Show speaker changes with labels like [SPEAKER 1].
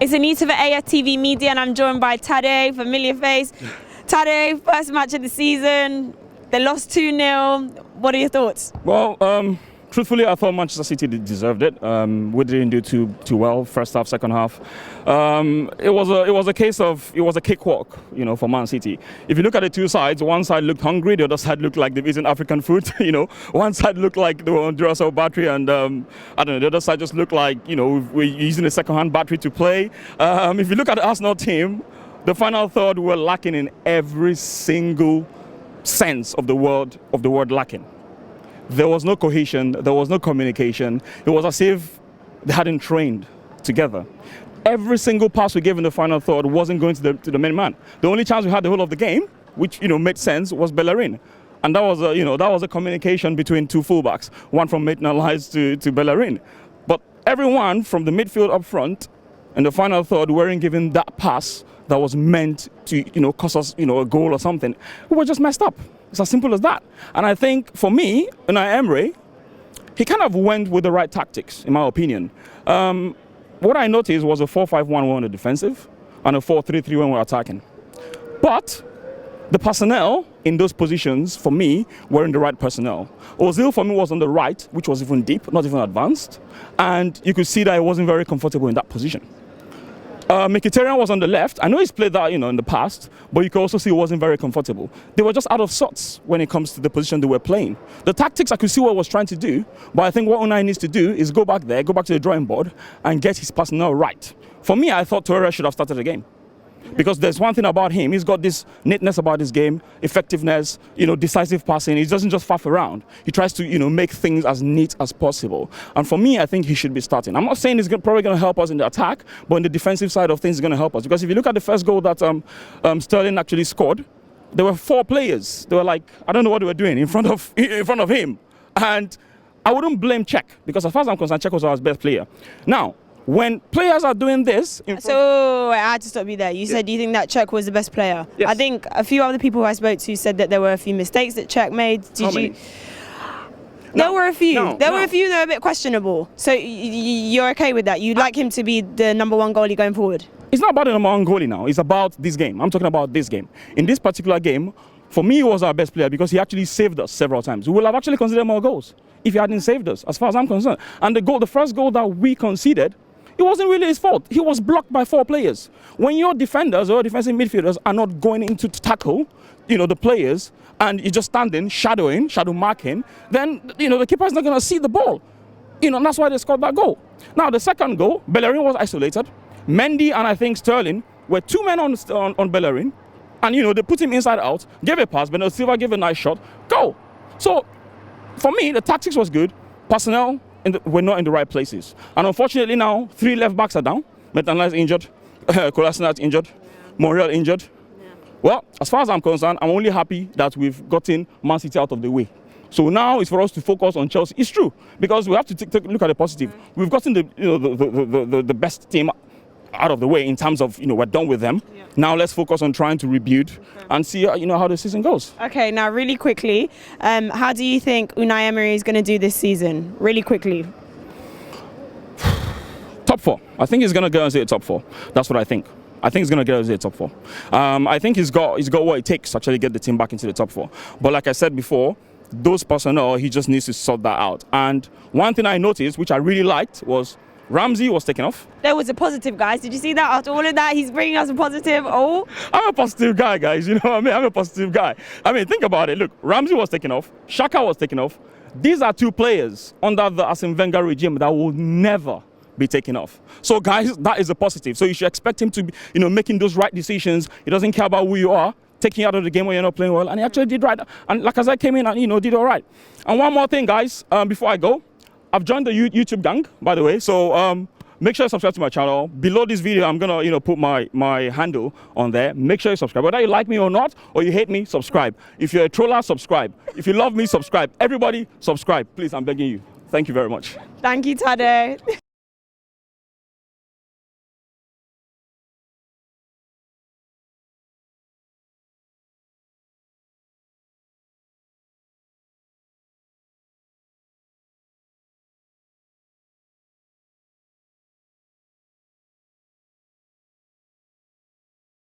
[SPEAKER 1] It's Anita for AFTV Media and I'm joined by Tade, familiar face. Tade, first match of the season, they lost 2-0. What are your thoughts?
[SPEAKER 2] Well, truthfully, I thought Manchester City deserved it. We didn't do too well first half, second half. It was a case of it was a cakewalk, for Man City. If you look at the two sides, one side looked hungry, the other side looked like they've eaten African food. One side looked like they were on Duracell battery, and I don't know, the other side just looked like we're using a second-hand battery to play. If you look at the Arsenal team, the final third were lacking in every single sense of the word lacking. There was no cohesion, there was no communication. It was as if they hadn't trained together. Every single pass we gave in the final third wasn't going to the main man. The only chance we had the whole of the game, which made sense, was Bellerin. And that was a communication between two fullbacks, one from Maitland-Niles to Bellerin. But everyone from the midfield up front in the final third weren't given that pass that was meant to cost us a goal or something. We were just messed up. It's as simple as that. And I think for me, Unai Emery, he kind of went with the right tactics, in my opinion. What I noticed was a 4-5-1 on the defensive and a 4-3-3 when we're attacking. But the personnel in those positions, for me, weren't the right personnel. Ozil, for me, was on the right, which was even deep, not even advanced. And you could see that he wasn't very comfortable in that position. Mkhitaryan was on the left. I know he's played that, in the past, but you can also see he wasn't very comfortable. They were just out of sorts when it comes to the position they were playing. The tactics, I could see what he was trying to do, but I think what Unai needs to do is go back to the drawing board and get his personnel right. For me, I thought Torreira should have started the game. Because there's one thing about him, he's got this neatness about his game, effectiveness, decisive passing. He doesn't just faff around. He tries to, make things as neat as possible. And for me, I think he should be starting. I'm not saying he's probably going to help us in the attack, but in the defensive side of things, he's going to help us. Because if you look at the first goal that Sterling actually scored, there were 4 players. They were like, I don't know what they were doing in front of him. And I wouldn't blame Cech, because as far as I'm concerned, Cech was our best player. Now, when players are doing this...
[SPEAKER 1] So, I had to stop you there. You said, do you think that Cech was the best player?
[SPEAKER 2] Yes.
[SPEAKER 1] I think a few other people who I spoke to said that there were a few mistakes that Cech made.
[SPEAKER 2] How many?
[SPEAKER 1] There were a few. There were a few that were a bit questionable. So, you're okay with that? You'd like him to be the number 1 goalie going forward?
[SPEAKER 2] It's not about the number 1 goalie now. It's about this game. I'm talking about this game. In this particular game, for me, he was our best player because he actually saved us several times. We would have actually considered more goals if he hadn't saved us, as far as I'm concerned. And the first goal that we conceded, it wasn't really his fault. He was blocked by 4 players. When your defenders or defensive midfielders are not going into to tackle, the players, and you're just standing, shadow marking, then, the keeper's not going to see the ball. And that's why they scored that goal. Now, the second goal, Bellerin was isolated. Mendy and I think Sterling were 2 men on Bellerin. And, they put him inside out, gave a pass, Bernardo Silva gave a nice shot, go. So, for me, the tactics was good. Personnel, we're not in the right places. And unfortunately now, 3 left backs are down. Maitland-Niles injured, Kolasinac injured, Monreal injured. Yeah. Well, as far as I'm concerned, I'm only happy that we've gotten Man City out of the way. So now it's for us to focus on Chelsea. It's true, because we have to take a look at the positive. We've gotten the best team out of the way in terms of, we're done with them. Yeah. Now let's focus on trying to rebuild and see, how the season goes. Okay,
[SPEAKER 1] now really quickly, how do you think Unai Emery is going to do this season? Really quickly.
[SPEAKER 2] Top 4. I think he's going to go and say top 4. That's what I think. I think he's going to get us the top 4. I think he's got what it takes to actually get the team back into the top 4. But like I said before, those personnel, he just needs to sort that out. And one thing I noticed, which I really liked, was Ramsey was taken off.
[SPEAKER 1] There was a positive, guys. Did you see that? After all of that, he's bringing us a positive. Oh,
[SPEAKER 2] I'm a positive guy, guys. You know what I mean? I'm a positive guy. I mean, think about it. Look, Ramsey was taken off. Xhaka was taken off. These are 2 players under the Arsene Wenger regime that will never be taken off. So, guys, that is a positive. So you should expect him to be, making those right decisions. He doesn't care about who you are, taking you out of the game when you're not playing well. And he actually did right. And like as I came in and, did all right. And one more thing, guys, before I go. I've joined the YouTube gang, by the way, so make sure you subscribe to my channel. Below this video, I'm gonna, put my handle on there. Make sure you subscribe. Whether you like me or not, or you hate me, subscribe. If you're a troller, subscribe. If you love me, subscribe. Everybody, subscribe. Please, I'm begging you. Thank you very much.
[SPEAKER 1] Thank you, Tade.